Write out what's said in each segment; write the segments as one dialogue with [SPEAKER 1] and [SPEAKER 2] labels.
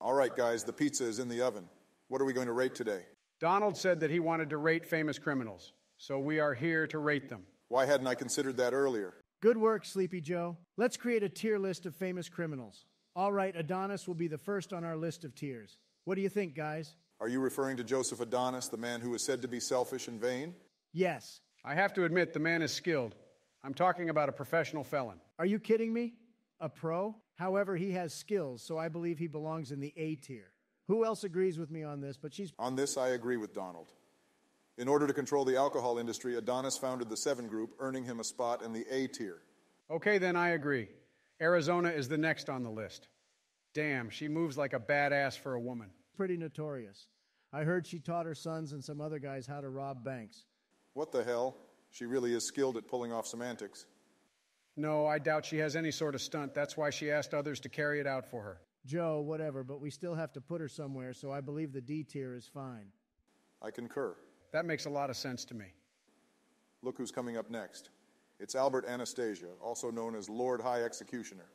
[SPEAKER 1] All right, guys, the pizza is in the oven. What are we going to rate today?
[SPEAKER 2] Donald said that he wanted to rate famous criminals, so we are here to rate them.
[SPEAKER 1] Why hadn't I considered that earlier?
[SPEAKER 3] Good work, Sleepy Joe. Let's create a tier list of famous criminals. All right, Adonis will be the first on our list of tiers. What do you think, guys?
[SPEAKER 1] Are you referring to Joseph Adonis, the man who is said to be selfish and vain?
[SPEAKER 3] Yes.
[SPEAKER 2] I have to admit, the man is skilled. I'm talking about a professional felon.
[SPEAKER 3] Are you kidding me? A pro? However, he has skills, so I believe he belongs in the A tier. Who else agrees with me on this?
[SPEAKER 1] On this, I agree with Donald. In order to control the alcohol industry, Adonis founded the Seven Group, earning him a spot in the A tier.
[SPEAKER 2] Okay, then I agree. Arizona is the next on the list. Damn, she moves like a badass for a woman.
[SPEAKER 3] Pretty notorious. I heard she taught her sons and some other guys how to rob banks.
[SPEAKER 1] What the hell? She really is skilled at pulling off semantics.
[SPEAKER 2] No, I doubt she has any sort of stunt. That's why she asked others to carry it out for her.
[SPEAKER 3] Joe, whatever, but we still have to put her somewhere, so I believe the D tier is fine.
[SPEAKER 1] I concur.
[SPEAKER 2] That makes a lot of sense to me.
[SPEAKER 1] Look who's coming up next. It's Albert Anastasia, also known as Lord High Executioner.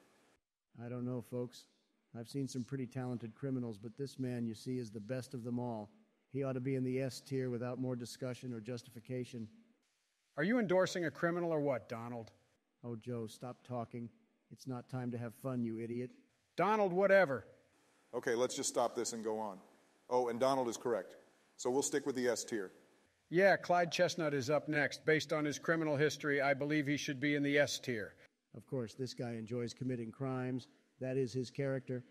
[SPEAKER 3] I don't know, folks. I've seen some pretty talented criminals, but this man, you see, is the best of them all. He ought to be in the S tier without more discussion or justification.
[SPEAKER 2] Are you endorsing a criminal or what, Donald?
[SPEAKER 3] Oh, Joe, stop talking. It's not time to have fun, you idiot.
[SPEAKER 2] Donald, whatever.
[SPEAKER 1] Okay, let's just stop this and go on. Oh, and Donald is correct. So we'll stick with the S tier.
[SPEAKER 2] Yeah, Clyde Chestnut is up next. Based on his criminal history, I believe he should be in the S tier.
[SPEAKER 3] Of course, this guy enjoys committing crimes. That is his character.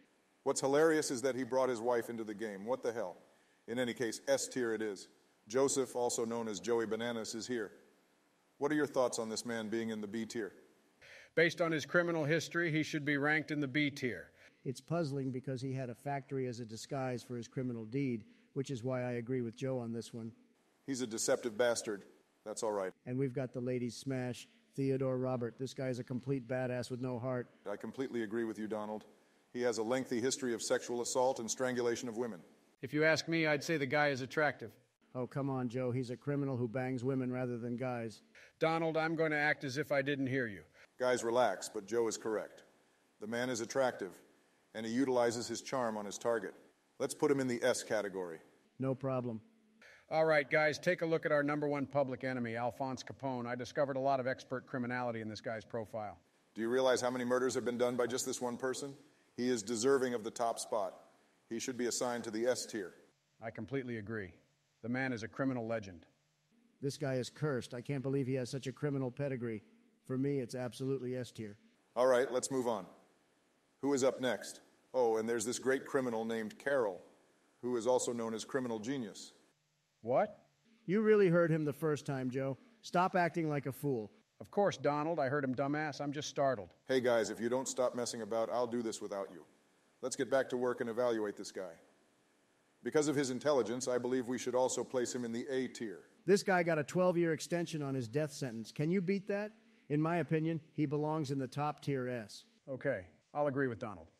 [SPEAKER 1] What's hilarious is that he brought his wife into the game. What the hell? In any case, S tier it is. Joseph, also known as Joey Bananas, is here. What are your thoughts on this man being in the B tier?
[SPEAKER 2] Based on his criminal history, he should be ranked in the B tier.
[SPEAKER 3] It's puzzling because he had a factory as a disguise for his criminal deed, which is why I agree with Joe on this one.
[SPEAKER 1] He's a deceptive bastard. That's all right.
[SPEAKER 3] And we've got the ladies' smash, Theodore Robert. This guy's a complete badass with no heart.
[SPEAKER 1] I completely agree with you, Donald. He has a lengthy history of sexual assault and strangulation of women.
[SPEAKER 2] If you ask me, I'd say the guy is attractive.
[SPEAKER 3] Oh, come on, Joe. He's a criminal who bangs women rather than guys.
[SPEAKER 2] Donald, I'm going to act as if I didn't hear you.
[SPEAKER 1] Guys, relax, but Joe is correct. The man is attractive, and he utilizes his charm on his target. Let's put him in the S category.
[SPEAKER 3] No problem.
[SPEAKER 2] All right, guys, take a look at our number one public enemy, Alphonse Capone. I discovered a lot of expert criminality in this guy's profile.
[SPEAKER 1] Do you realize how many murders have been done by just this one person? He is deserving of the top spot. He should be assigned to the S tier.
[SPEAKER 2] I completely agree. The man is a criminal legend.
[SPEAKER 3] This guy is cursed. I can't believe he has such a criminal pedigree. For me, it's absolutely S tier.
[SPEAKER 1] All right, let's move on. Who is up next? Oh, and there's this great criminal named Carol, who is also known as Criminal Genius.
[SPEAKER 2] What?
[SPEAKER 3] You really heard him the first time, Joe. Stop acting like a fool.
[SPEAKER 2] Of course, Donald. I heard him, dumbass. I'm just startled.
[SPEAKER 1] Hey, guys, if you don't stop messing about, I'll do this without you. Let's get back to work and evaluate this guy. Because of his intelligence, I believe we should also place him in the A tier.
[SPEAKER 3] This guy got a 12-year extension on his death sentence. Can you beat that? In my opinion, he belongs in the top tier S.
[SPEAKER 2] Okay, I'll agree with Donald.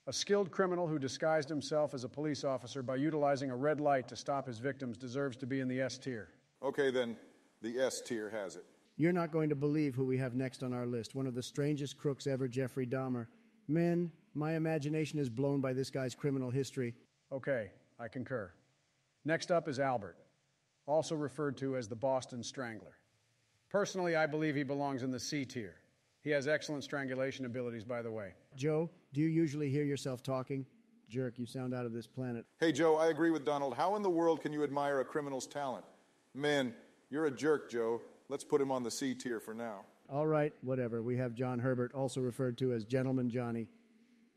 [SPEAKER 2] A skilled criminal who disguised himself as a police officer by utilizing a red light to stop his victims deserves to be in the S tier.
[SPEAKER 1] Okay, then, the S tier has it.
[SPEAKER 3] You're not going to believe who we have next on our list. One of the strangest crooks ever, Jeffrey Dahmer. Men, my imagination is blown by this guy's criminal history.
[SPEAKER 2] Okay, I concur. Next up is Albert, also referred to as the Boston Strangler. Personally, I believe he belongs in the C tier. He has excellent strangulation abilities, by the way.
[SPEAKER 3] Joe, do you usually hear yourself talking? Jerk, you sound out of this planet.
[SPEAKER 1] Hey, Joe, I agree with Donald. How in the world can you admire a criminal's talent? Man, you're a jerk, Joe. Let's put him on the C tier for now.
[SPEAKER 3] All right, whatever. We have John Herbert, also referred to as Gentleman Johnny.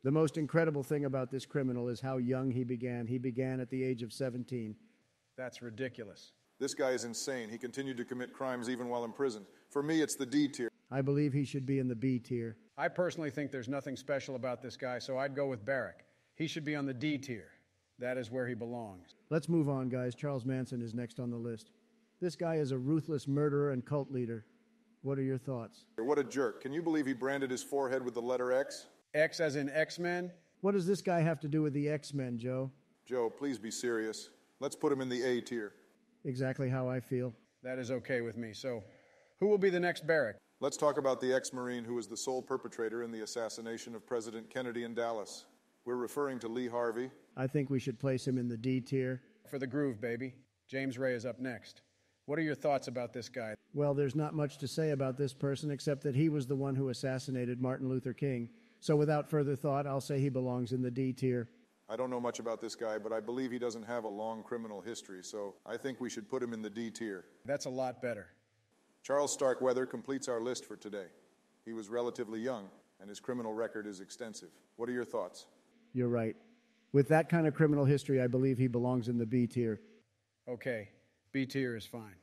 [SPEAKER 3] The most incredible thing about this criminal is how young he began. He began at the age of 17.
[SPEAKER 2] That's ridiculous.
[SPEAKER 1] This guy is insane. He continued to commit crimes even while imprisoned. For me, it's the D tier.
[SPEAKER 3] I believe he should be in the B tier.
[SPEAKER 2] I personally think there's nothing special about this guy, so I'd go with Barrick. He should be on the D tier. That is where he belongs.
[SPEAKER 3] Let's move on, guys. Charles Manson is next on the list. This guy is a ruthless murderer and cult leader. What are your thoughts?
[SPEAKER 1] What a jerk. Can you believe he branded his forehead with the letter X?
[SPEAKER 2] X as in X-Men?
[SPEAKER 3] What does this guy have to do with the X-Men, Joe?
[SPEAKER 1] Joe, please be serious. Let's put him in the A tier.
[SPEAKER 3] Exactly how I feel.
[SPEAKER 2] That is okay with me. So, who will be the next Barrick?
[SPEAKER 1] Let's talk about the ex-Marine who was the sole perpetrator in the assassination of President Kennedy in Dallas. We're referring to Lee Harvey.
[SPEAKER 3] I think we should place him in the D tier.
[SPEAKER 2] For the groove, baby. James Ray is up next. What are your thoughts about this guy?
[SPEAKER 3] Well, there's not much to say about this person except that he was the one who assassinated Martin Luther King. So without further thought, I'll say he belongs in the D tier.
[SPEAKER 1] I don't know much about this guy, but I believe he doesn't have a long criminal history, so I think we should put him in the D tier.
[SPEAKER 2] That's a lot better.
[SPEAKER 1] Charles Starkweather completes our list for today. He was relatively young, and his criminal record is extensive. What are your thoughts?
[SPEAKER 3] You're right. With that kind of criminal history, I believe he belongs in the B tier.
[SPEAKER 2] Okay, B tier is fine.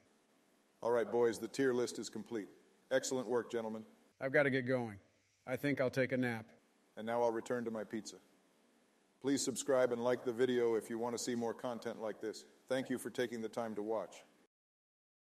[SPEAKER 1] All right, boys, the tier list is complete. Excellent work, gentlemen.
[SPEAKER 2] I've got to get going. I think I'll take a nap.
[SPEAKER 1] And now I'll return to my pizza. Please subscribe and like the video if you want to see more content like this. Thank you for taking the time to watch.